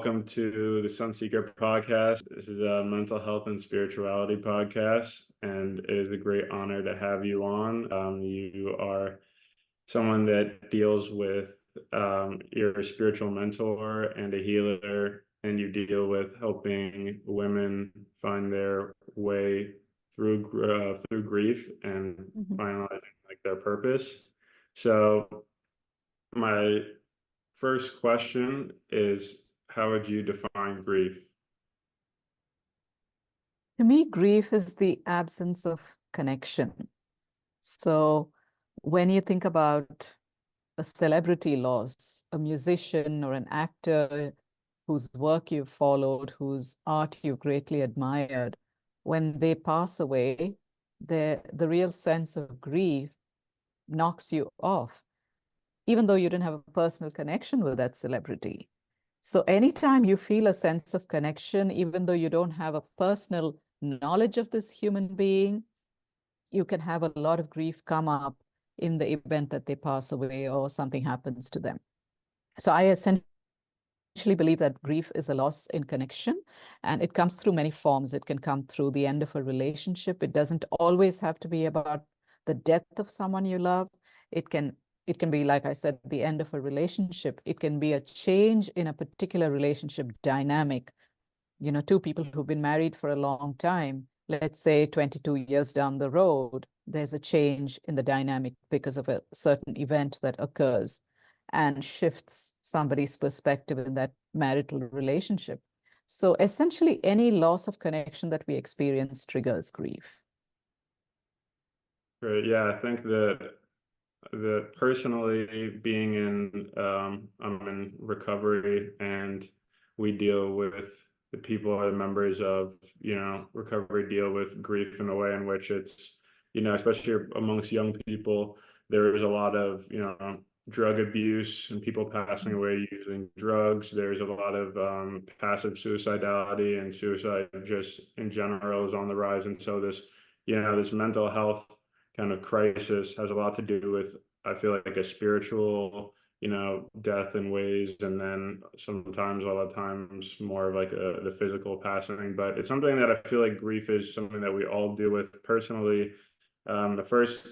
welcome to the Sunseeker podcast. This is a mental health and spirituality podcast, and it is a great honor to have you on. You are someone that deals with, you're a spiritual mentor and a healer, and you deal with helping women find their way through grief and finalizing like their purpose. So my first question is, how would you define grief? To me, grief is the absence of connection. So when you think about a celebrity loss, a musician or an actor whose work you've followed, whose art you've greatly admired, when they pass away, the real sense of grief knocks you off, even though you didn't have a personal connection with that celebrity. So anytime you feel a sense of connection, even though you don't have a personal knowledge of this human being, you can have a lot of grief come up in the event that they pass away or something happens to them. So I essentially believe that grief is a loss in connection, and it comes through many forms. It can come through the end of a relationship. It doesn't always have to be about the death of someone you love. It can be, like I said, the end of a relationship. It can be a change in a particular relationship dynamic. You know, two people who've been married for a long time, let's say 22 years down the road, there's a change in the dynamic because of a certain event that occurs and shifts somebody's perspective in that marital relationship. So essentially, any loss of connection that we experience triggers grief. Great. Yeah, I think that personally being I'm in recovery, and we deal with the people or the members of, recovery deal with grief in a way in which it's, especially amongst young people, there is a lot of, drug abuse and people passing away using drugs. There's a lot of passive suicidality, and suicide just in general is on the rise. And so this mental health kind of crisis has a lot to do with, I feel like, a spiritual, death in ways, and then sometimes, a lot of times, more of like the physical passing. But it's something that I feel like grief is something that we all deal with personally. The first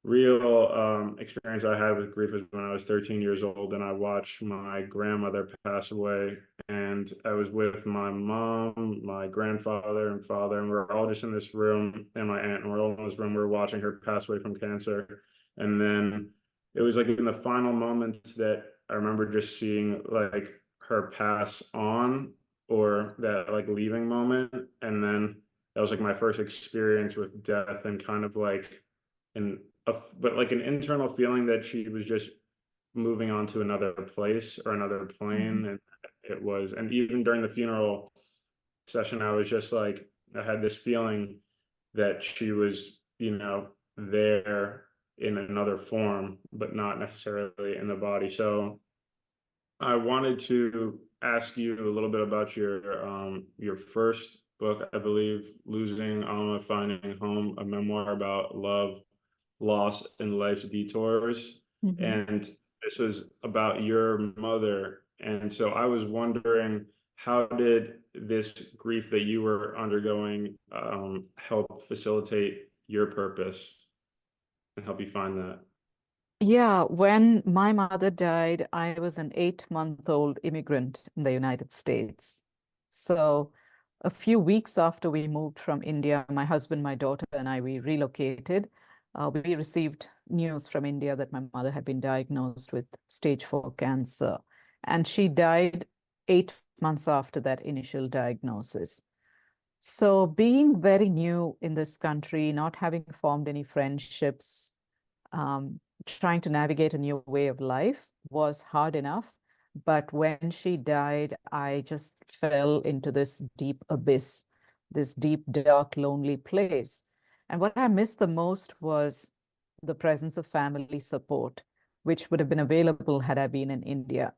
real experience I had with grief was when I was 13 years old, and I watched my grandmother pass away. And I was with my mom, my grandfather, and father, and we're all just in this room, and my aunt, and we're all in this room. We're watching her pass away from cancer. And then it was like in the final moments that I remember just seeing like her pass on, or that like leaving moment. And then that was like my first experience with death, and kind of like but like an internal feeling that she was just moving on to another place or another plane. And and even during the funeral session, I was just like, I had this feeling that she was, there in another form, but not necessarily in the body. So I wanted to ask you a little bit about your first book, I believe, Losing Alma, Finding Home, a memoir about love, loss, and life's detours. And this was about your mother. And so I was wondering, how did this grief that you were undergoing help facilitate your purpose and help you find that? Yeah, when my mother died, I was an 8-month-old immigrant in the United States. So a few weeks after we moved from India, my husband, my daughter, and I, we relocated. We received news from India that my mother had been diagnosed with stage 4 cancer, and she died 8 months after that initial diagnosis. So being very new in this country, not having formed any friendships, trying to navigate a new way of life was hard enough. But when she died, I just fell into this deep abyss, this deep, dark, lonely place. And what I missed the most was the presence of family support, which would have been available had I been in India.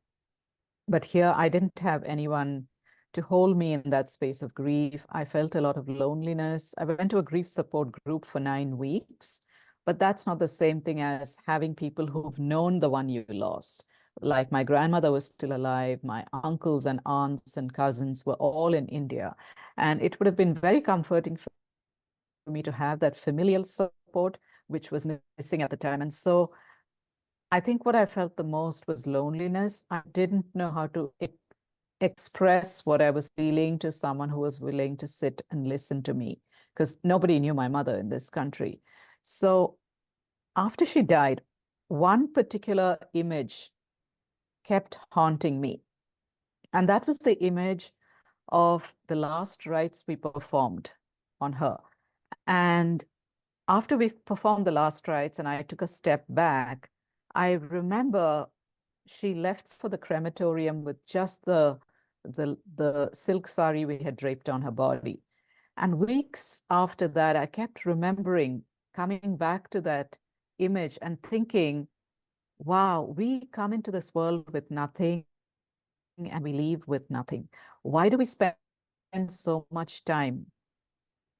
But here, I didn't have anyone to hold me in that space of grief. I felt a lot of loneliness. I went to a grief support group for 9 weeks, but that's not the same thing as having people who've known the one you lost, Like my grandmother was still alive, my uncles and aunts and cousins were all in India. And it would have been very comforting for me to have that familial support, which was missing at the time. And so I think what I felt the most was loneliness. I didn't know how to express what I was feeling to someone who was willing to sit and listen to me, because nobody knew my mother in this country. So after she died, one particular image kept haunting me. And that was the image of the last rites we performed on her. And after we performed the last rites and I took a step back, I remember she left for the crematorium with just the silk sari we had draped on her body. And weeks after that, I kept remembering coming back to that image and thinking, wow, we come into this world with nothing and we leave with nothing. Why do we spend so much time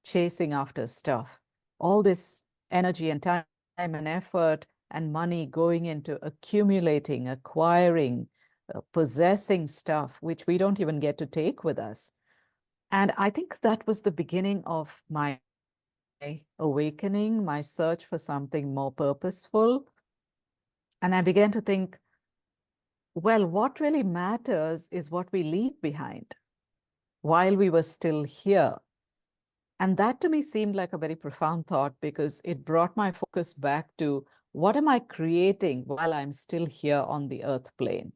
chasing after stuff? All this energy and time and effort and money going into accumulating, acquiring, possessing stuff, which we don't even get to take with us. And I think that was the beginning of my awakening, my search for something more purposeful. And I began to think, well, what really matters is what we leave behind while we were still here. And that to me seemed like a very profound thought because it brought my focus back to what am I creating while I'm still here on the earth plane?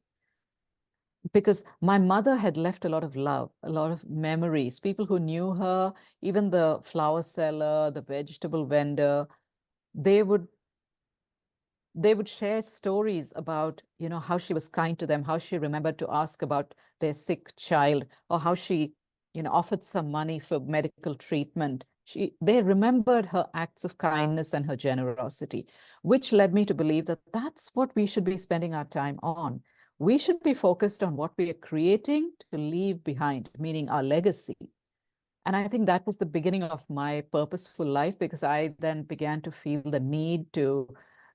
Because my mother had left a lot of love, a lot of memories. People who knew her, even the flower seller, the vegetable vendor, they would they would share stories about, how she was kind to them, how she remembered to ask about their sick child, or how she, offered some money for medical treatment. They remembered her acts of kindness and her generosity, which led me to believe that that's what we should be spending our time on. We should be focused on what we are creating to leave behind, meaning our legacy. And I think that was the beginning of my purposeful life because I then began to feel the need to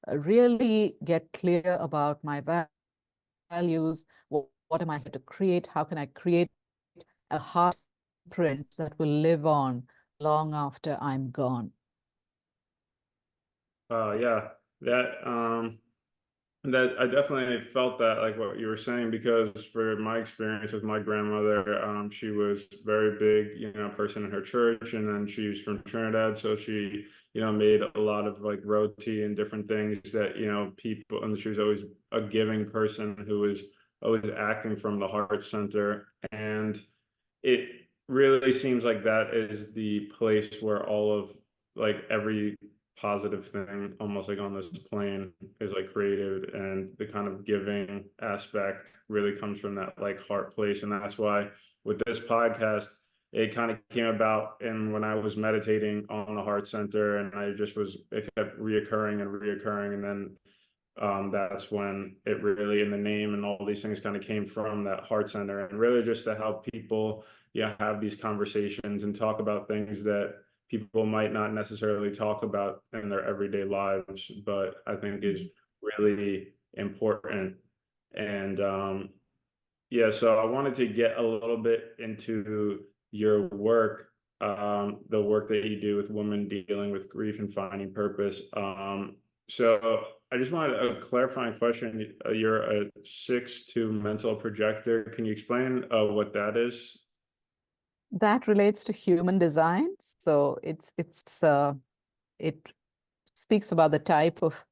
really get clear about my values. What am I here to create? How can I create a heart print that will live on long after I'm gone? Yeah, that I definitely felt that, like what you were saying, because for my experience with my grandmother, she was very big, person in her church, and then she was from Trinidad, so she, made a lot of like roti and different things that, people, and she was always a giving person who was always acting from the heart center, and it really seems like that is the place where all of like every positive thing almost like on this plane is like created, and the kind of giving aspect really comes from that like heart place. And that's why with this podcast it kind of came about, and when I was meditating on the heart center, and it kept reoccurring and reoccurring, and then that's when it really, in the name and all these things, kind of came from that heart center, and really just to help people, have these conversations and talk about things that people might not necessarily talk about in their everyday lives, but I think is really important. And yeah, so I wanted to get a little bit into your work, the work that you do with women dealing with grief and finding purpose. So I just wanted a clarifying question. You're a 6'2" mental projector. Can you explain what that is? That relates to human design. So it speaks about the type of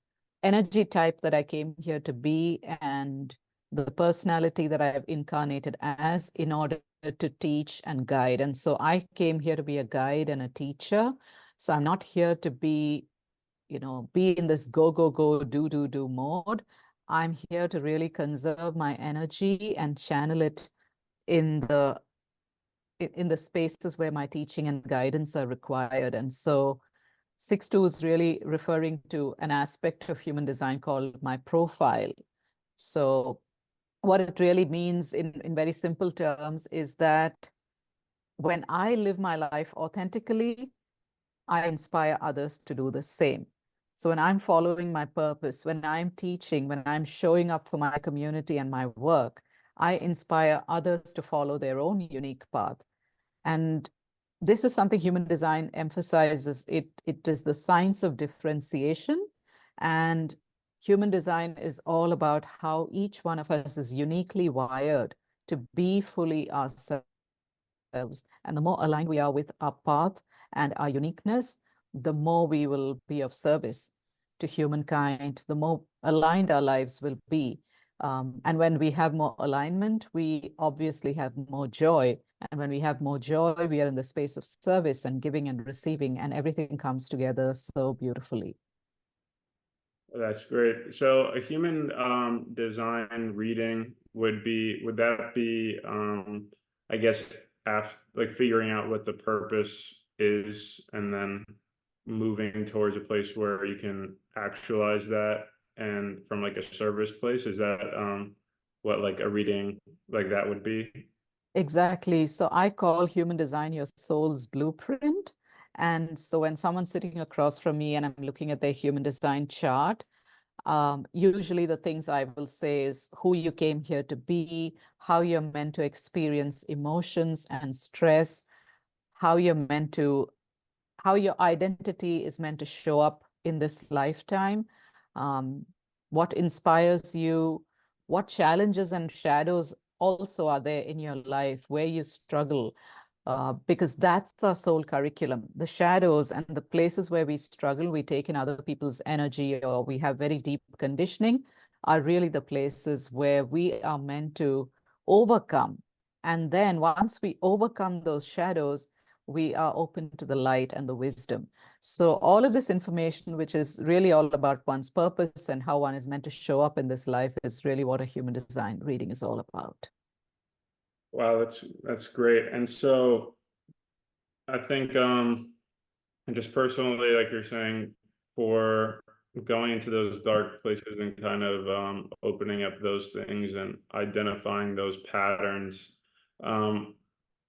energy type that I came here to be and the personality that I have incarnated as in order to teach and guide. And so I came here to be a guide and a teacher. So I'm not here to be in this go, go, go, do mode. I'm here to really conserve my energy and channel it in the spaces where my teaching and guidance are required. And so 6'2" is really referring to an aspect of human design called my profile. So what it really means in very simple terms is that when I live my life authentically, I inspire others to do the same. So when I'm following my purpose, when I'm teaching, when I'm showing up for my community and my work, I inspire others to follow their own unique path. And this is something human design emphasizes. It is the science of differentiation. And human design is all about how each one of us is uniquely wired to be fully ourselves. And the more aligned we are with our path and our uniqueness, the more we will be of service to humankind, the more aligned our lives will be. And when we have more alignment, we obviously have more joy. And when we have more joy, we are in the space of service and giving and receiving, and everything comes together so beautifully. That's great. So a human design reading would that be I guess after like figuring out what the purpose is and then moving towards a place where you can actualize that and from like a service place, is that what like a reading like that would be? Exactly. So I call human design your soul's blueprint. And so when someone's sitting across from me and I'm looking at their human design chart, usually the things I will say is who you came here to be, how you're meant to experience emotions and stress, how you're meant to how your identity is meant to show up in this lifetime, um, what inspires you, what challenges and shadows also are there in your life, where you struggle, because that's our soul curriculum. The shadows and the places where we struggle, we take in other people's energy, or we have very deep conditioning, are really the places where we are meant to overcome. And then once we overcome those shadows, we are open to the light and the wisdom. So all of this information, which is really all about one's purpose and how one is meant to show up in this life, is really what a human design reading is all about. Wow, that's great. And so I think and just personally, like you're saying, for going into those dark places and kind of opening up those things and identifying those patterns, um,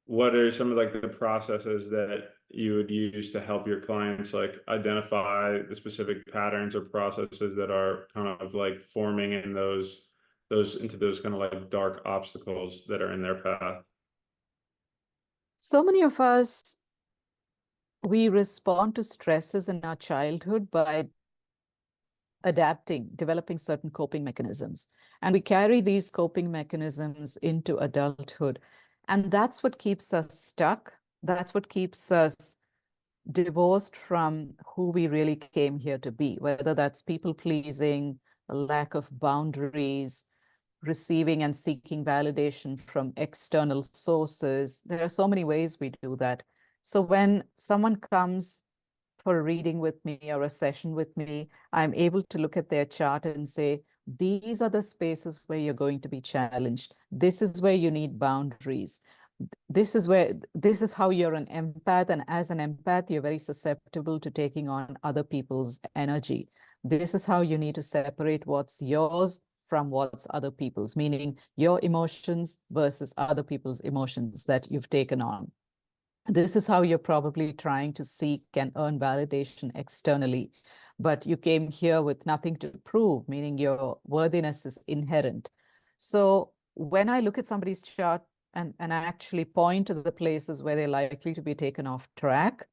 what are some of like the processes that you would use to help your clients like identify the specific patterns or processes that are kind of like forming in those into those kind of like dark obstacles that are in their path? So many of us, we respond to stresses in our childhood by adapting, developing certain coping mechanisms. And we carry these coping mechanisms into adulthood. And that's what keeps us stuck. That's what keeps us divorced from who we really came here to be, whether that's people pleasing, a lack of boundaries, receiving and seeking validation from external sources. There are so many ways we do that. So when someone comes for a reading with me or a session with me, I'm able to look at their chart and say, these are the spaces where you're going to be challenged. This is where you need boundaries. This is how you're an empath. And as an empath, you're very susceptible to taking on other people's energy. This is how you need to separate what's yours from what's other people's, meaning your emotions versus other people's emotions that you've taken on. This is how you're probably trying to seek and earn validation externally, but you came here with nothing to prove, meaning your worthiness is inherent. So when I look at somebody's chart and I actually point to the places where they're likely to be taken off track,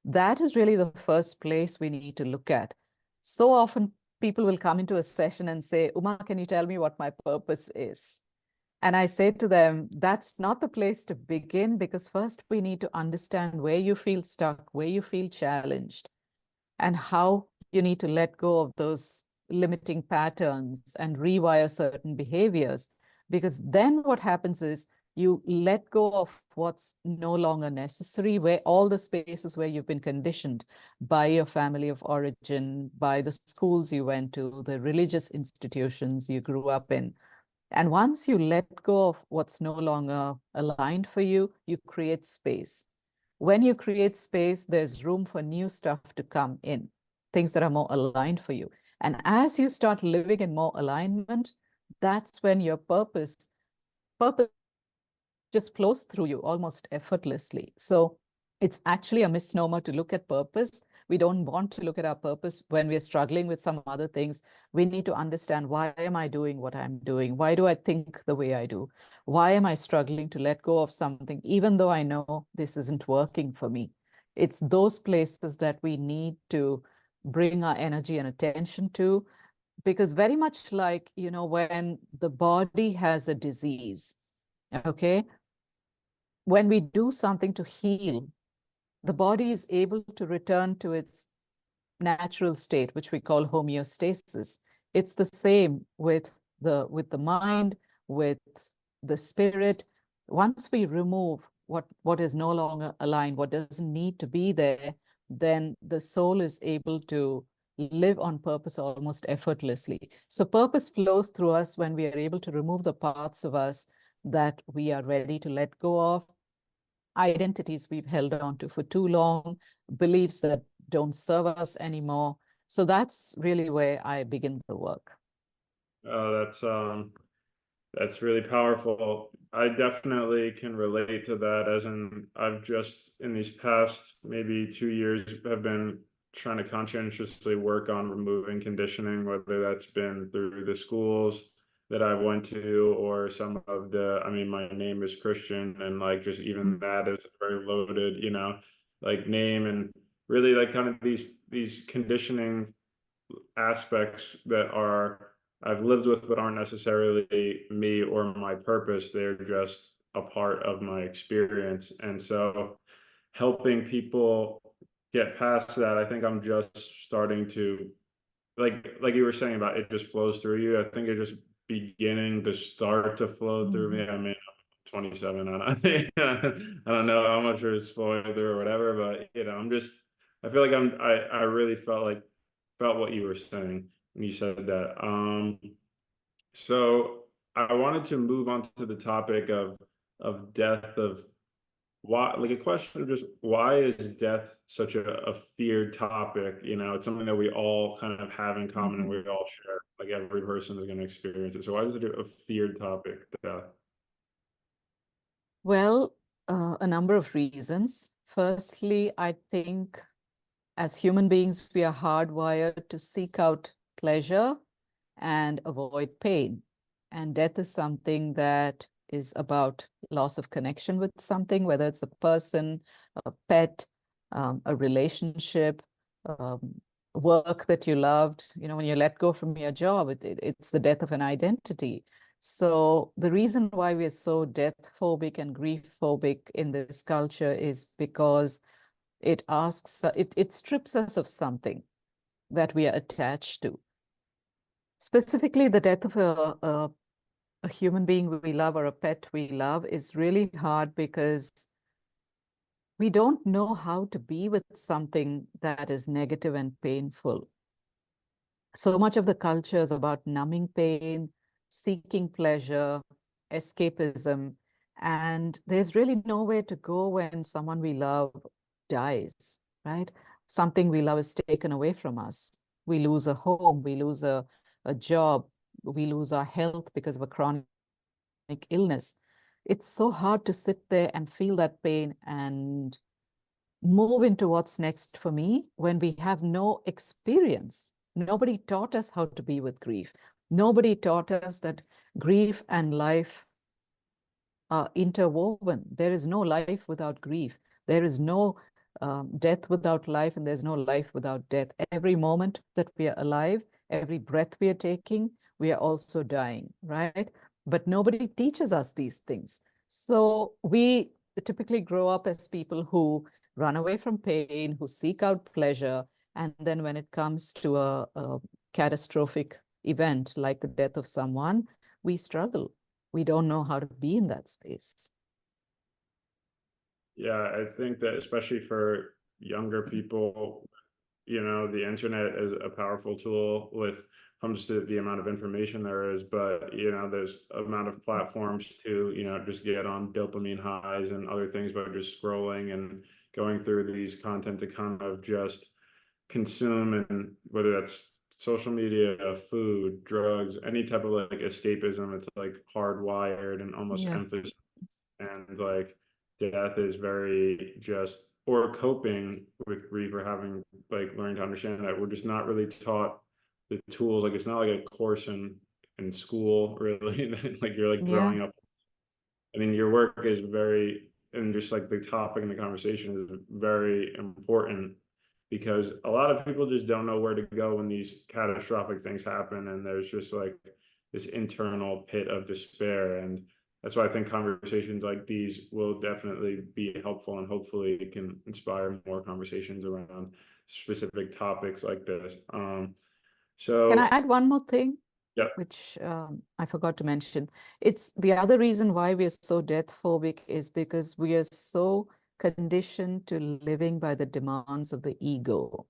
that is really the first place we need to look at. So often people will come into a session and say, Uma, can you tell me what my purpose is? And I say to them, that's not the place to begin, because first we need to understand where you feel stuck, where you feel challenged, and how you need to let go of those limiting patterns and rewire certain behaviors. Because then what happens is you let go of what's no longer necessary, where all the spaces where you've been conditioned by your family of origin, by the schools you went to, the religious institutions you grew up in. And once you let go of what's no longer aligned for you, you create space. When you create space, there's room for new stuff to come in, things that are more aligned for you. And as you start living in more alignment, that's when your purpose just flows through you almost effortlessly. So it's actually a misnomer to look at purpose We don't want to look at our purpose when we're struggling with some other things. We need to understand, why am I doing what I'm doing? Why do I think the way I do? Why am I struggling to let go of something, even though I know this isn't working for me? It's those places that we need to bring our energy and attention to, because very much like, when the body has a disease, okay, when we do something to heal, the body is able to return to its natural state, which we call homeostasis. It's the same with the mind, with the spirit. Once we remove what is no longer aligned, what doesn't need to be there, then the soul is able to live on purpose almost effortlessly. So purpose flows through us when we are able to remove the parts of us that we are ready to let go of, identities we've held on to for too long, beliefs that don't serve us anymore. So that's really where I begin the work. Oh, that's really powerful. I definitely can relate to that, as in I've just in these past maybe 2 years have been trying to conscientiously work on removing conditioning, whether that's been through the schools that I went to or some of I mean, my name is Christian, and like just even Mm. that is very loaded, like name, and really like kind of these conditioning aspects that I've lived with but aren't necessarily me or my purpose. They're just a part of my experience. And so helping people get past that, I think I'm just starting to, like you were saying about it just flows through you. I think it's just beginning to start to flow through me. Mhm. I mean, I'm 27 and I don't know how much is flowing through or whatever, but I feel like I really felt what you were saying when you said that. So I wanted to move on to the topic of death, of why, like a question of just why is death such a feared topic? It's something that we all kind of have in common and we Mhm. all share. Like every person is going to experience it. So why is it a feared topic, death? Well, a number of reasons. Firstly, I think as human beings, we are hardwired to seek out pleasure and avoid pain. And death is something that is about loss of connection with something, whether it's a person, a pet, a relationship, um, work that you loved. When you let go from your job, it's the death of an identity. So the reason why we are so death phobic and grief phobic in this culture is because it strips us of something that we are attached to. Specifically, the death of a human being we love or a pet we love is really hard because we don't know how to be with something that is negative and painful. So much of the culture is about numbing pain, seeking pleasure, escapism, and there's really nowhere to go when someone we love dies, right? Something we love is taken away from us. We lose a home, we lose a job, we lose our health because of a chronic illness. It's so hard to sit there and feel that pain and move into what's next for me when we have no experience. Nobody taught us how to be with grief. Nobody taught us that grief and life are interwoven. There is no life without grief. There is no death without life, and there's no life without death. Every moment that we are alive, every breath we are taking, we are also dying, right? But nobody teaches us these things. So we typically grow up as people who run away from pain, who seek out pleasure. And then when it comes to a catastrophic event like the death of someone, we struggle. We don't know how to be in that space. Yeah, I think that especially for younger people, the internet is a powerful tool with comes to the amount of information there is, but there's amount of platforms to, just get on dopamine highs and other things by just scrolling and going through these content to kind of just consume, and whether that's social media, food, drugs, any type of like escapism, it's like hardwired and almost Yeah. emphasis, and like death is very just or coping with grief or having like learning to understand that we're just not really taught the tools. Like it's not like a course in school really. Like you're like Yeah. growing up. I mean, your work is very, and just like the topic and the conversation is very important because a lot of people just don't know where to go when these catastrophic things happen, and there's just like this internal pit of despair. And that's why I think conversations like these will definitely be helpful, and hopefully it can inspire more conversations around specific topics like this. Can I So add one more thing, yeah. which I forgot to mention? It's the other reason why we are so death phobic is because we are so conditioned to living by the demands of the ego.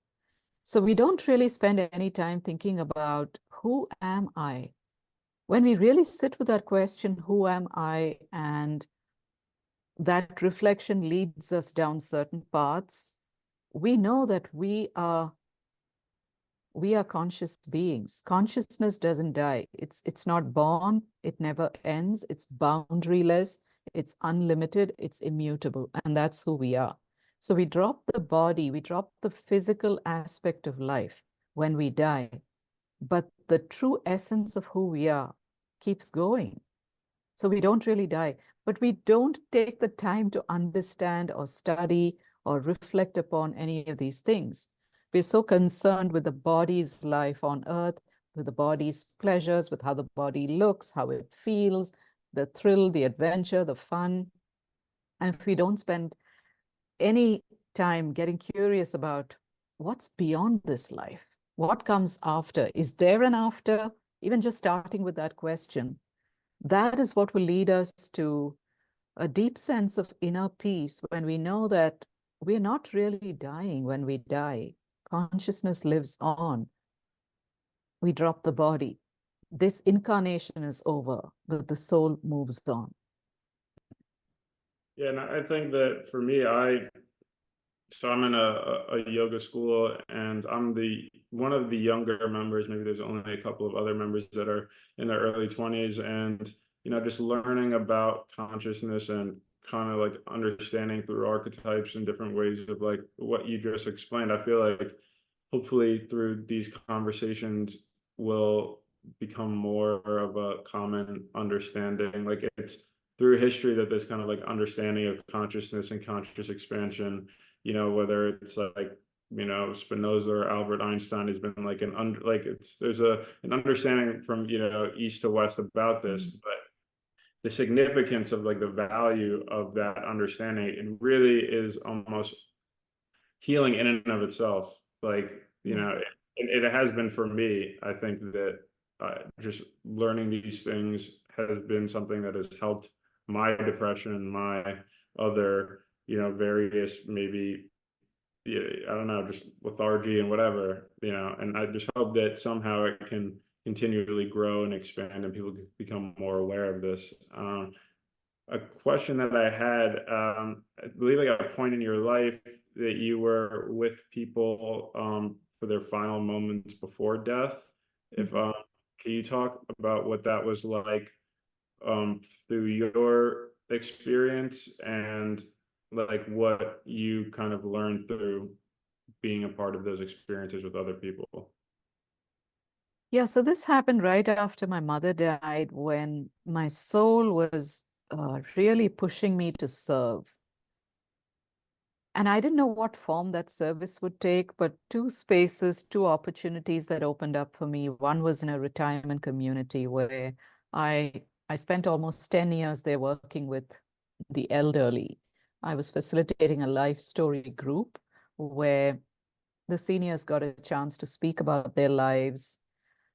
So we don't really spend any time thinking about who am I? When we really sit with that question, who am I? And that reflection leads us down certain paths. We know that we are conscious beings. Consciousness doesn't die. It's not born, it never ends, it's boundaryless, it's unlimited, it's immutable, and that's who we are. So we drop the body, we drop the physical aspect of life when we die, but the true essence of who we are keeps going. So we don't really die, but we don't take the time to understand or study or reflect upon any of these things. We're so concerned with the body's life on earth, with the body's pleasures, with how the body looks, how it feels, the thrill, the adventure, the fun. And if we don't spend any time getting curious about what's beyond this life, what comes after, is there an after? Even just starting with that question, that is what will lead us to a deep sense of inner peace when we know that we're not really dying when we die. Consciousness lives on. We drop the body. This incarnation is over, but the soul moves on. Yeah, and I think that for me, so I'm in a yoga school, and I'm the one of the younger members. Maybe there's only a couple of other members that are in their early 20s, and just learning about consciousness and kind of like understanding through archetypes and different ways of like what you just explained. I feel like hopefully through these conversations will become more of a common understanding. Like it's through history that this kind of like understanding of consciousness and conscious expansion, whether it's like, Spinoza or Albert Einstein has been like there's an understanding from, east to west about this, Mm. but the significance of like the value of that understanding, it really is almost healing in and of itself. Like, Yeah. it has been for me. I think that just learning these things has been something that has helped my depression, my other, various maybe, yeah, I don't know, just lethargy and whatever, and I just hope that somehow it can continually grow and expand and people can become more aware of this. A question that I had, I believe I got a point in your life that you were with people for their final moments before death. If Mhm. Can you talk about what that was like through your experience and like what you kind of learned through being a part of those experiences with other people? Yeah, so this happened right after my mother died when my soul was really pushing me to serve. And I didn't know what form that service would take, but two spaces, two opportunities that opened up for me. One was in a retirement community where I spent almost 10 years there working with the elderly. I was facilitating a life story group where the seniors got a chance to speak about their lives,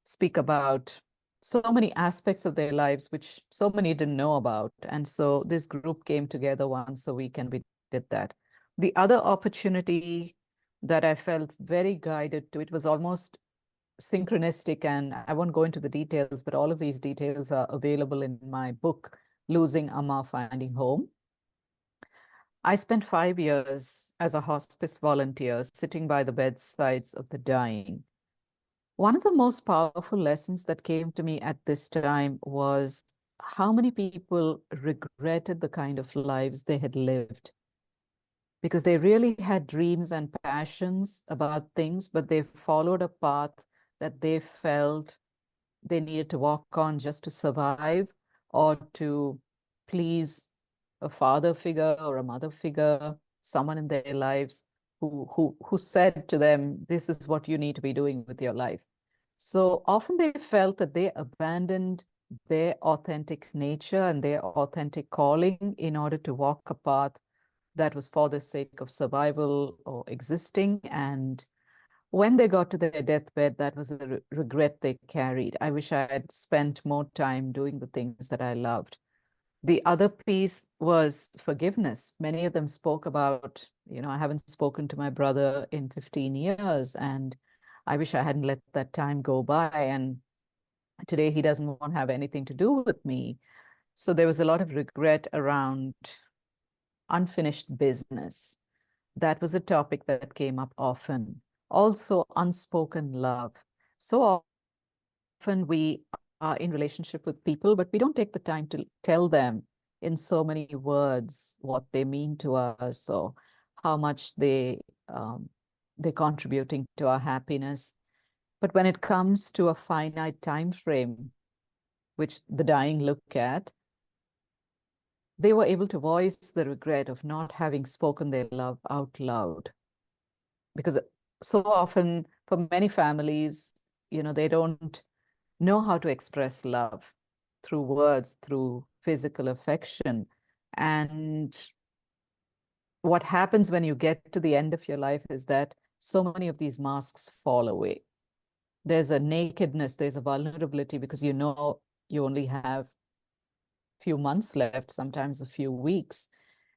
speak about so many aspects of their lives, which so many didn't know about. And so this group came together once a week and we did that. The other opportunity that I felt very guided to, it was almost synchronistic, and I won't go into the details, but all of these details are available in my book, Losing Amma, Finding Home. I spent 5 years as a hospice volunteer, sitting by the bedsides of the dying. One of the most powerful lessons that came to me at this time was how many people regretted the kind of lives they had lived. because they really had dreams and passions about things, but they followed a path that they felt they needed to walk on just to survive or to please a father figure or a mother figure, someone in their lives who said to them, this is what you need to be doing with your life. So often they felt that they abandoned their authentic nature and their authentic calling in order to walk a path that was for the sake of survival or existing. And when they got to their deathbed, that was the regret they carried. I wish I had spent more time doing the things that I loved. The other piece was forgiveness. Many of them spoke about, I haven't spoken to my brother in 15 years, and I wish I hadn't let that time go by. And today he doesn't want to have anything to do with me. So there was a lot of regret around unfinished business. That was a topic that came up often. Also, unspoken love. So often we are in relationship with people, but we don't take the time to tell them in so many words what they mean to us or how much they're contributing to our happiness. But when it comes to a finite time frame, which the dying look at, they were able to voice the regret of not having spoken their love out loud. Because so often, for many families, they don't know how to express love through words, through physical affection. And what happens when you get to the end of your life is that so many of these masks fall away. There's a nakedness, there's a vulnerability because you only have few months left, sometimes a few weeks,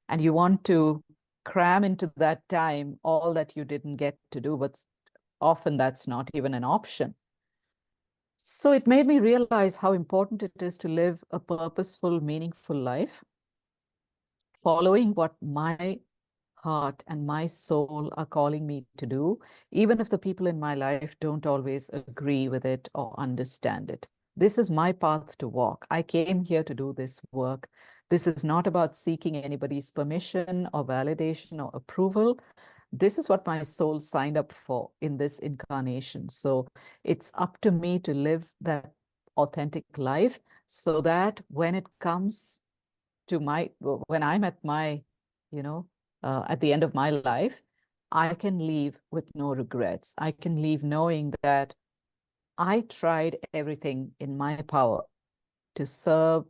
and you want to cram into that time all that you didn't get to do, but often that's not even an option. So it made me realize how important it is to live a purposeful, meaningful life, following what my heart and my soul are calling me to do, even if the people in my life don't always agree with it or understand it. This is my path to walk. I came here to do this work. This is not about seeking anybody's permission or validation or approval. This is what my soul signed up for in this incarnation. So it's up to me to live that authentic life so that when it comes to when I'm at my, at the end of my life, I can leave with no regrets. I can leave knowing that I tried everything in my power to serve,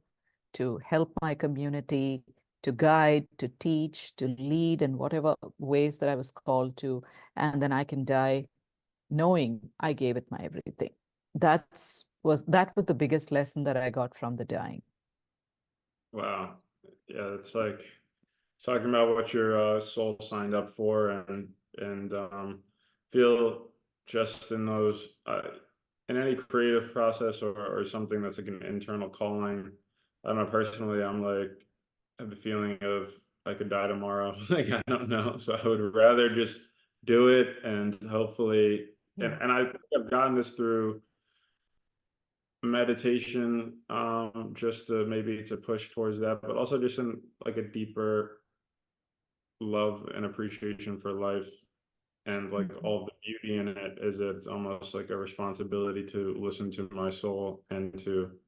to help my community, to guide, to teach, to lead in whatever ways that I was called to. And then I can die knowing I gave it my everything. That was the biggest lesson that I got from the dying. Wow. Yeah, it's like talking about what your soul signed up for, and feel just in those in any creative process or something that's like an internal calling. I don't know, personally, I'm like I have the feeling of I could die tomorrow. Like I don't know. So I would rather just do it and hopefully Yeah. and I think I've gotten this through meditation, just to maybe to push towards that, but also just in like a deeper love and appreciation for life and like Mhm. all the beauty in it is that it's almost like a responsibility to listen to my soul and to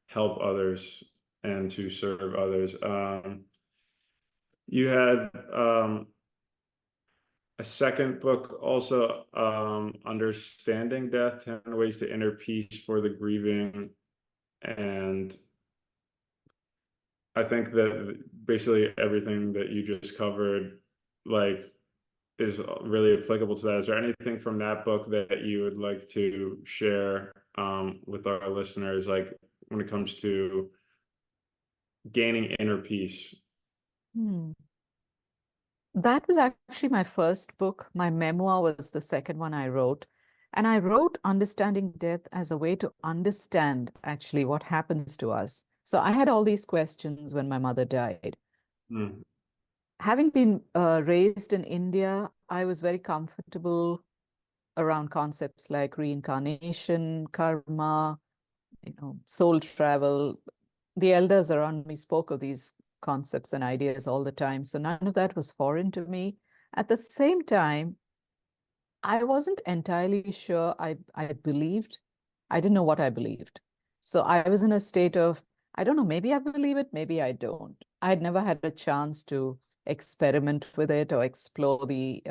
help others and to serve others. You had a second book also, Understanding Death, 10 Ways to Inner Peace for the Grieving. And I think that basically everything that you just covered, like, is really applicable to that. Is there anything from that book that you would like to share with our listeners, like when it comes to gaining inner peace? Hmm. That was actually my first book. My memoir was the second one I wrote. And I wrote Understanding Death as a way to understand actually what happens to us. So I had all these questions when my mother died. Mm, Having been raised in India, I was very comfortable around concepts like reincarnation, karma, soul travel. The elders around me spoke of these concepts and ideas all the time. So none of that was foreign to me. At the same time, I wasn't entirely sure I believed. I didn't know what I believed. So I was in a state of, I don't know, maybe I believe it, maybe I don't. I had never had a chance to experiment with it or explore the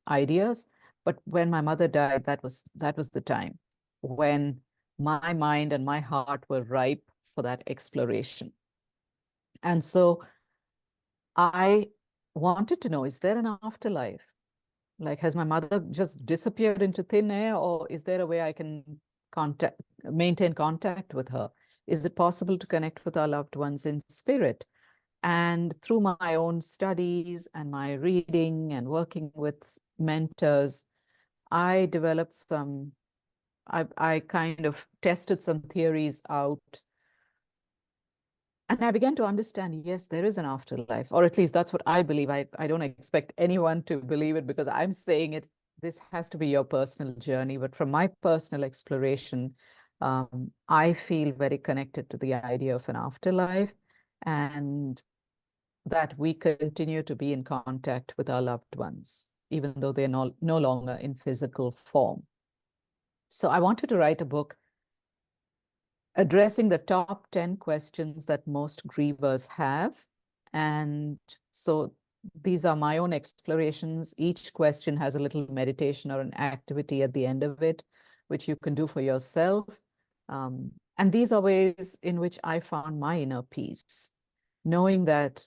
ideas. But when my mother died, that was the time when my mind and my heart were ripe for that exploration. And so I wanted to know, is there an afterlife? Like, has my mother just disappeared into thin air, or is there a way I can maintain contact with her? Is it possible to connect with our loved ones in spirit? And through my own studies and my reading and working with mentors, I developed I kind of tested some theories out. And I began to understand, yes, there is an afterlife, or at least that's what I believe. I don't expect anyone to believe it because I'm saying it. This has to be your personal journey. But from my personal exploration, I feel very connected to the idea of an afterlife and that we continue to be in contact with our loved ones, even though they're no longer in physical form. So I wanted to write a book addressing the top 10 questions that most grievers have. And so these are my own explorations. Each question has a little meditation or an activity at the end of it, which you can do for yourself. And these are ways in which I found my inner peace, knowing that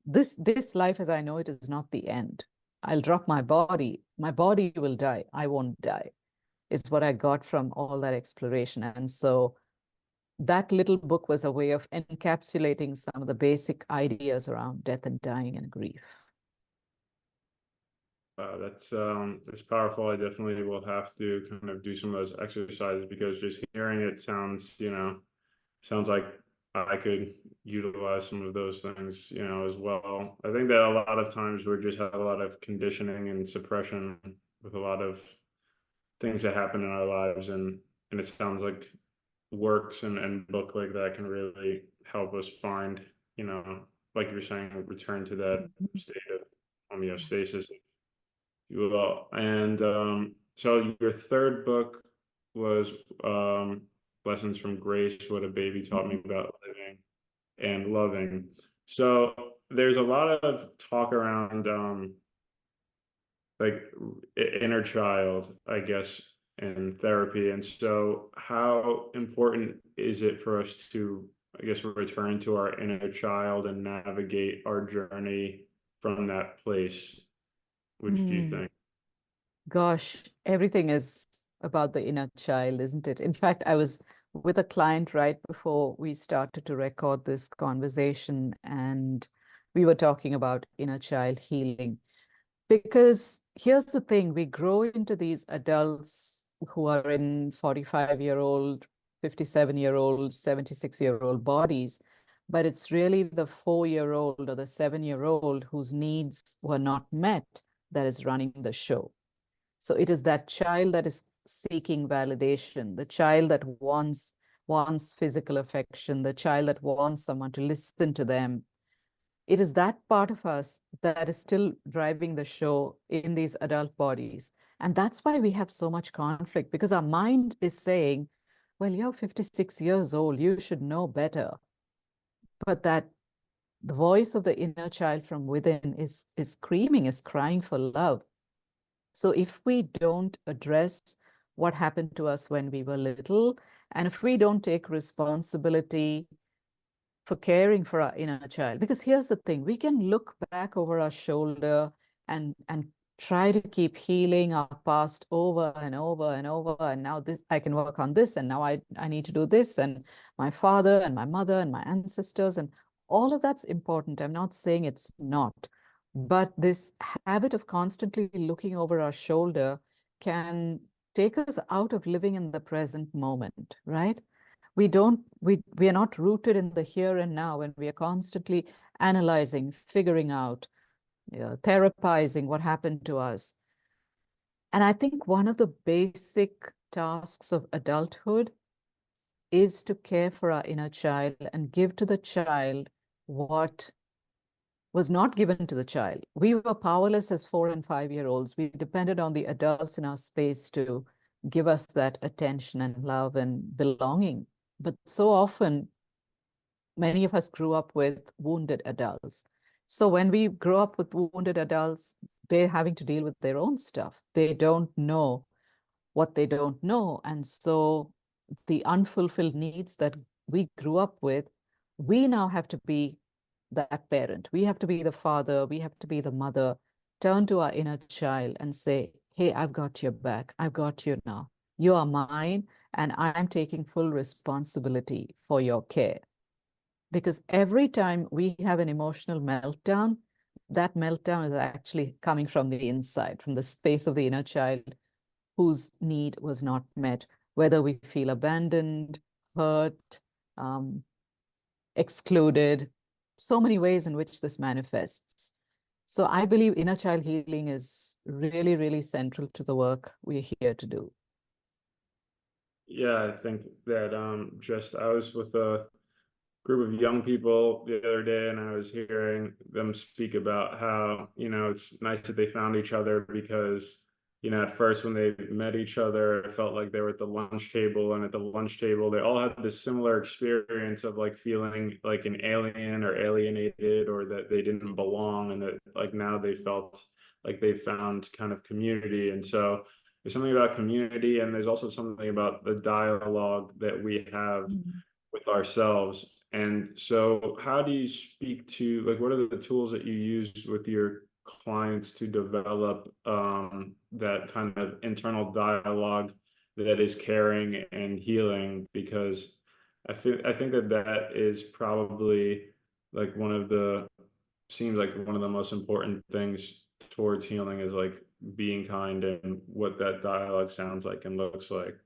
this life as I know it is not the end. I'll drop my body. My body will die. I won't die, is what I got from all that exploration. And so that little book was a way of encapsulating some of the basic ideas around death and dying and grief. That's powerful. I definitely will have to kind of do some of those exercises because just hearing it sounds like I could utilize some of those things, as well. I think that a lot of times we just have a lot of conditioning and suppression with a lot of things that happen in our lives, and it sounds like works and book like that can really help us find, you know, like you're saying, return to that state of homeostasis, if you will. And so your third book was Lessons from Grace, What a Baby Taught Me About Living and Loving. So there's a lot of talk around like inner child, I guess, in therapy. And so, how important is it for us to, I guess, return to our inner child and navigate our journey from that place? Which do you Mm. think? Gosh, everything is about the inner child, isn't it? In fact, I was with a client right before we started to record this conversation, and we were talking about inner child healing. Because here's the thing, we grow into these adults who are in 45-year-old, 57-year-old, 76-year-old bodies, but it's really the 4-year-old or the 7-year-old whose needs were not met that is running the show. So it is that child that is seeking validation, the child that wants physical affection, the child that wants someone to listen to them. It is that part of us that is still driving the show in these adult bodies. And that's why we have so much conflict, because our mind is saying, well, you're 56 years old, you should know better. But that the voice of the inner child from within is screaming, is crying for love. So if we don't address what happened to us when we were little, and if we don't take responsibility for caring for our inner child, because here's the thing, we can look back over our shoulder and try to keep healing our past over and over and over, and now this I can work on this, and now I need to do this, and my father and my mother and my ancestors, and all of that's important. I'm not saying it's not, but this habit of constantly looking over our shoulder can take us out of living in the present moment, right? We are not rooted in the here and now, and we are constantly analyzing, figuring out, therapizing what happened to us. And I think one of the basic tasks of adulthood is to care for our inner child and give to the child what was not given to the child. We were powerless as 4 and 5-year-olds. We depended on the adults in our space to give us that attention and love and belonging. But so often, many of us grew up with wounded adults. So when we grow up with wounded adults, they're having to deal with their own stuff. They don't know what they don't know. And so the unfulfilled needs that we grew up with, we now have to be that parent. We have to be the father. We have to be the mother. Turn to our inner child and say, hey, I've got your back. I've got you now. You are mine, and I'm taking full responsibility for your care. Because every time we have an emotional meltdown, that meltdown is actually coming from the inside, from the space of the inner child whose need was not met, whether we feel abandoned, hurt, excluded, so many ways in which this manifests. So I believe inner child healing is really, really central to the work we're here to do. Yeah, I think that just I was with a group of young people the other day, and I was hearing them speak about how, it's nice that they found each other because, at first when they met each other, it felt like they were at the lunch table, and at the lunch table, they all had this similar experience of like feeling like an alien or alienated, or that they didn't belong, and that like now they felt like they found kind of community. And so there's something about community, and there's also something about the dialogue that we have Mhm. with ourselves. And so, how do you speak to, like, what are the tools that you use with your clients to develop that kind of internal dialogue that is caring and healing? Because I think that that is probably like seems like one of the most important things towards healing is like being kind, and what that dialogue sounds like and looks like.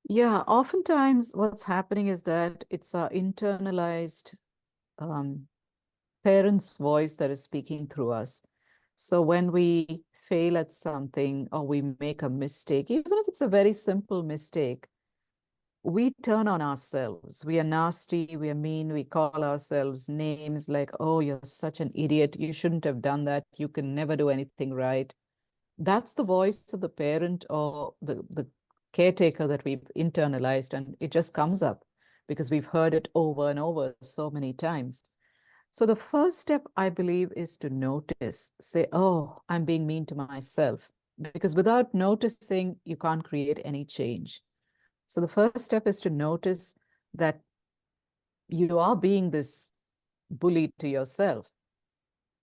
Yeah, oftentimes what's happening is that it's our internalized um, parent's voice that is speaking through us. So when we fail at something or we make a mistake, even if it's a very simple mistake, we turn on ourselves. We are nasty, we are mean, we call ourselves names like, oh, you're such an idiot. You shouldn't have done that. You can never do anything right. That's the voice of the parent or the caretaker that we've internalized, and it just comes up because we've heard it over and over so many times. So the first step, I believe, is to notice, say, oh, I'm being mean to myself. Because without noticing, you can't create any change. So the first step is to notice that you are being this bully to yourself.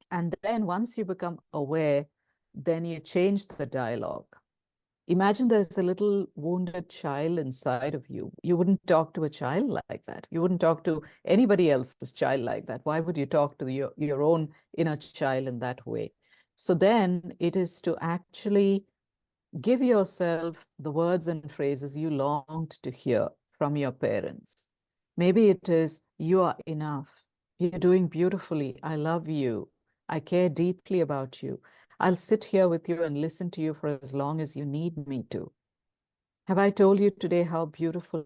And then once you become aware, then you change the dialogue. Imagine there's a little wounded child inside of you. You wouldn't talk to a child like that. You wouldn't talk to anybody else's child like that. Why would you talk to your own inner child in that way? So then it is to actually give yourself the words and phrases you longed to hear from your parents. Maybe it is, you are enough. You're doing beautifully. I love you. I care deeply about you. I'll sit here with you and listen to you for as long as you need me to. Have I told you today how beautiful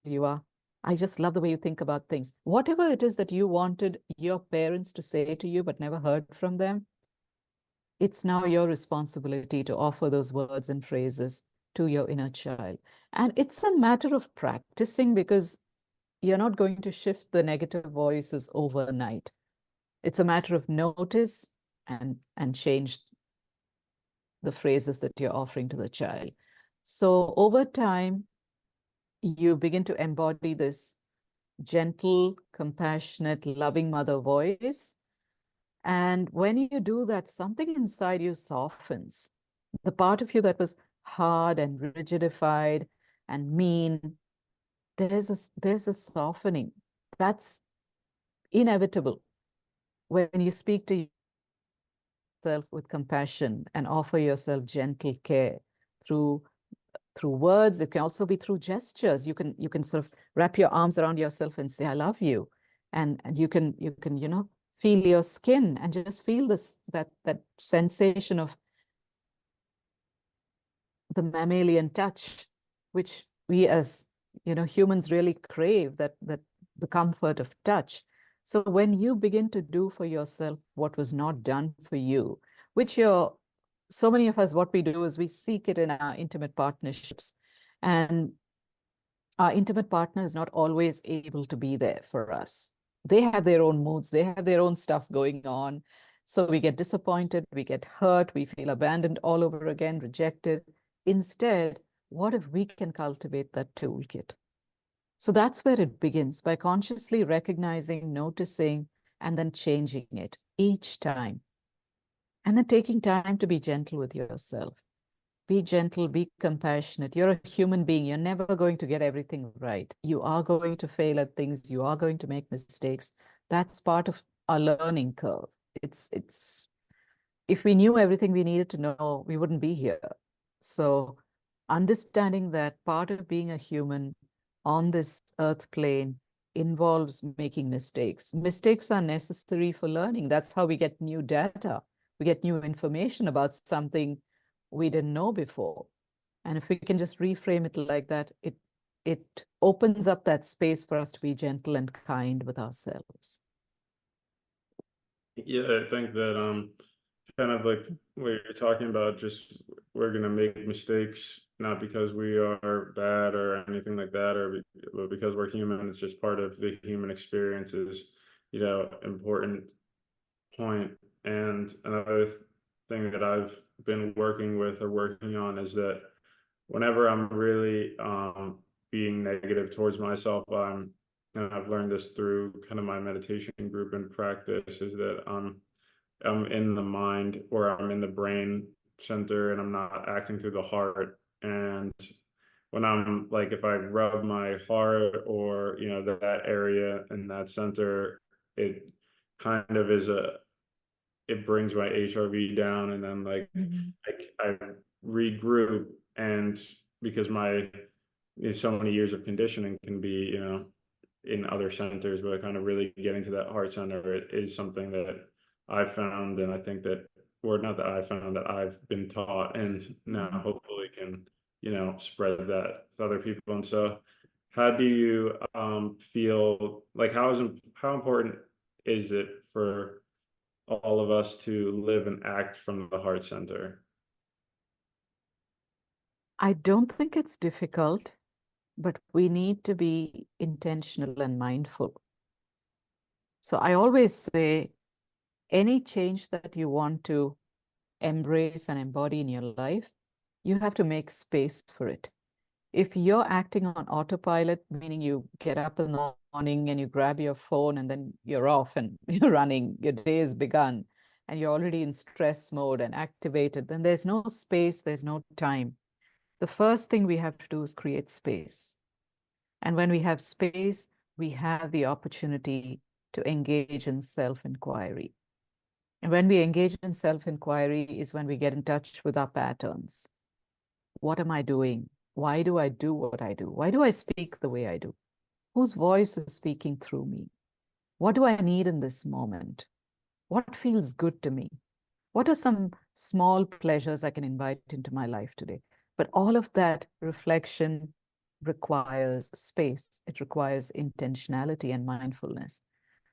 you are? I just love the way you think about things. Whatever it is that you wanted your parents to say to you but never heard from them, it's now your responsibility to offer those words and phrases to your inner child. And it's a matter of practicing because you're not going to shift the negative voices overnight. It's a matter of notice and change the phrases that you're offering to the child. So over time, you begin to embody this gentle, compassionate, loving mother voice. And when you do that, something inside you softens. The part of you that was hard and rigidified and mean, there's a softening. That's inevitable when you speak to yourself with compassion and offer yourself gentle care through words. It can also be through gestures. You can sort of wrap your arms around yourself and say, I love you. And you can, feel your skin and just feel that sensation of the mammalian touch, which we as, humans really crave that the comfort of touch. So when you begin to do for yourself what was not done for you, which so many of us, what we do is we seek it in our intimate partnerships, and our intimate partner is not always able to be there for us. They have their own moods, they have their own stuff going on. So we get disappointed, we get hurt, we feel abandoned all over again, rejected. Instead, what if we can cultivate that toolkit? So that's where it begins, by consciously recognizing, noticing, and then changing it each time. And then taking time to be gentle with yourself. Be gentle, be compassionate. You're a human being. You're never going to get everything right. You are going to fail at things. You are going to make mistakes. That's part of our learning curve. It's if we knew everything we needed to know, we wouldn't be here. So understanding that part of being a human on this earth plane involves making mistakes. Mistakes are necessary for learning. That's how we get new data. We get new information about something we didn't know before. And if we can just reframe it like that, it opens up that space for us to be gentle and kind with ourselves. Yeah, I think that kind of like what you're talking about, just we're gonna make mistakes not because we are bad or anything like that, but because we're human. It's just part of the human experience is, important point. And another thing that I've been working with or working on is that whenever I'm really being negative towards myself, and I've learned this through kind of my meditation group and practice, is that I'm in the mind, or I'm in the brain center, and I'm not acting through the heart. And when I'm like, if I rub my heart, or that area in that center, it kind of it brings my HRV down, and then like I regroup. And because my so many years of conditioning can be in other centers, but kind of really getting to that heart center, it is something that I found, and I think that, or not that I found, that I've been taught, and now hopefully can spread that with other people. And so how do you feel like, how important is it for all of us to live and act from the heart center? I don't think it's difficult, but we need to be intentional and mindful. So I always say, any change that you want to embrace and embody in your life, you have to make space for it. If you're acting on autopilot, meaning you get up in the morning and you grab your phone and then you're off and you're running, your day has begun, and you're already in stress mode and activated, then there's no space, there's no time. The first thing we have to do is create space. And when we have space, we have the opportunity to engage in self-inquiry. And when we engage in self-inquiry is when we get in touch with our patterns. What am I doing? Why do I do what I do? Why do I speak the way I do? Whose voice is speaking through me? What do I need in this moment? What feels good to me? What are some small pleasures I can invite into my life today? But all of that reflection requires space. It requires intentionality and mindfulness.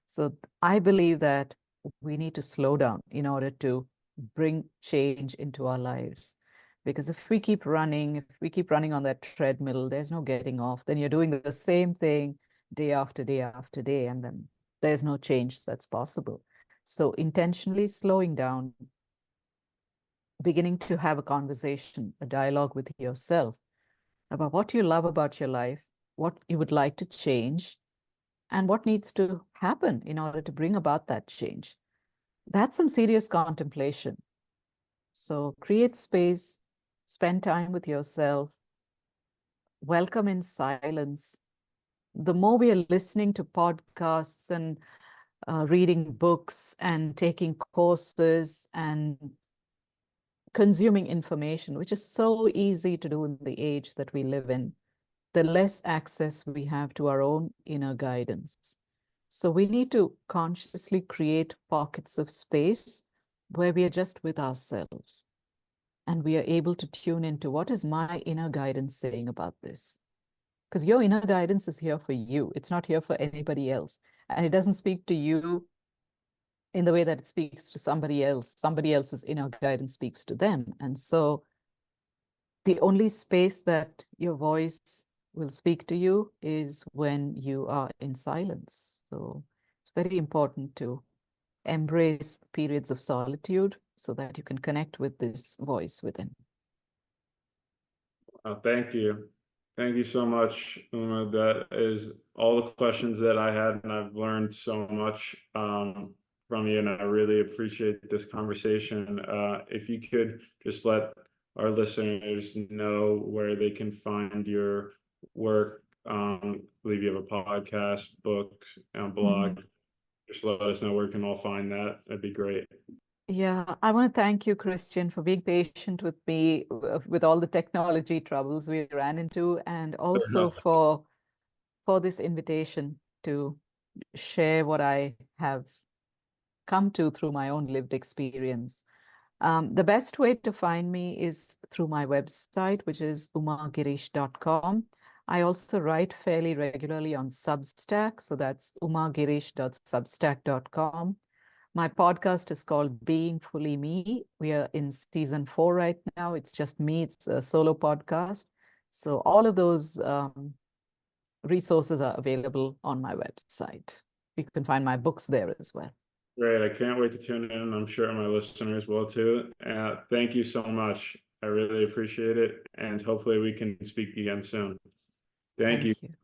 So I believe that we need to slow down in order to bring change into our lives. Because if we keep running on that treadmill, there's no getting off. Then you're doing the same thing day after day after day, and then there's no change that's possible. So intentionally slowing down, beginning to have a conversation, a dialogue with yourself about what you love about your life, what you would like to change, and what needs to happen in order to bring about that change. That's some serious contemplation. So create space, spend time with yourself, welcome in silence. The more we are listening to podcasts and reading books and taking courses and consuming information, which is so easy to do in the age that we live in, the less access we have to our own inner guidance. So we need to consciously create pockets of space where we are just with ourselves and we are able to tune into, what is my inner guidance saying about this? because your inner guidance is here for you. It's not here for anybody else. And it doesn't speak to you in the way that it speaks to somebody else. Somebody else's inner guidance speaks to them. And so the only space that your voice will speak to you is when you are in silence. So it's very important to embrace periods of solitude so that you can connect with this voice within. Thank you. Thank you so much, Uma. That is all the questions that I had, and I've learned so much from you, and I really appreciate this conversation. If you could just let our listeners know where they can find your work, I believe you have a podcast, books, and blog. Just let us know where we can all find that. That'd be great. Yeah, I want to thank you, Christian, for being patient with me with all the technology troubles we ran into, and also for this invitation to share what I have come to through my own lived experience. The best way to find me is through my website, which is umagirish.com. I also write fairly regularly on Substack, so that's umagirish.substack.com. My podcast is called Being Fully Me. We are in season 4 right now. It's just me. It's a solo podcast. So all of those resources are available on my website. You can find my books there as well. Great. I can't wait to tune in. I'm sure my listeners will too. Thank you so much. I really appreciate it. And hopefully we can speak again soon. Thank you. Thank you.